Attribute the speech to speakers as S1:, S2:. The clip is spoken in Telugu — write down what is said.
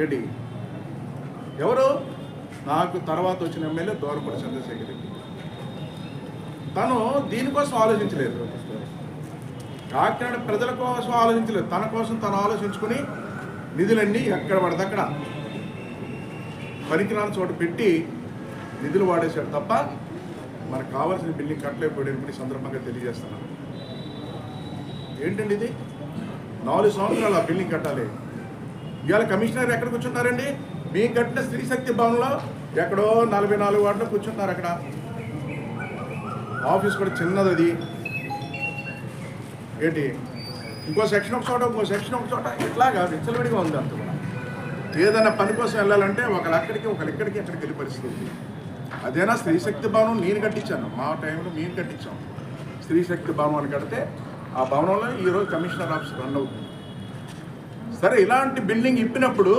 S1: ఏంటి ఎవరు నాకు తర్వాత వచ్చిన ఎమ్మెల్యే దూరపూడి చంద్రశేఖర్ రెడ్డి. తను దీనికోసం ఆలోచించలేదు, కాకినాడ ప్రజల కోసం ఆలోచించలేదు, తన కోసం తను ఆలోచించుకుని నిధులన్నీ ఎక్కడ పడితే అక్కడ పనికిరాని చోట పెట్టి నిధులు వాడేశాడు తప్ప మనకు కావాల్సిన బిల్డింగ్ కట్టలేకపోయాడు. ఇప్పుడు ఈ సందర్భంగా తెలియజేస్తున్నాను. ఏంటండి ఇది? 4 సంవత్సరాలు ఆ బిల్డింగ్ కట్టాలి. ఇవాళ కమిషనర్ ఎక్కడ కూర్చుంటారండి? మేము కట్టిన స్త్రీశక్తి భవన్లో ఎక్కడో 44 వార్డులో కూర్చుంటారు. అక్కడ ఆఫీస్ కూడా చిన్నది. అది ఏంటి ఇంకో సెక్షన్ ఒక చోట, ఇంకో సెక్షన్ ఒక చోట, ఇట్లాగా విచ్చలవిడిగా ఉంది. అంత కూడా ఏదైనా పని కోసం వెళ్ళాలంటే ఒకళ్ళు అక్కడికి ఒకళ్ళు ఇక్కడికి ఎక్కడికి వెళ్ళి పరిస్థితి ఉంది. అదేనా స్త్రీశక్తి భవనం నేను కట్టించాను, మా టైంలో మేము కట్టించాం. స్త్రీశక్తి భవనం అని కడితే ఆ భవనంలో ఈరోజు కమిషనర్ ఆఫీస్ రన్ అవుతుంది. సరే, ఇలాంటి బిల్డింగ్ ఇప్పినప్పుడు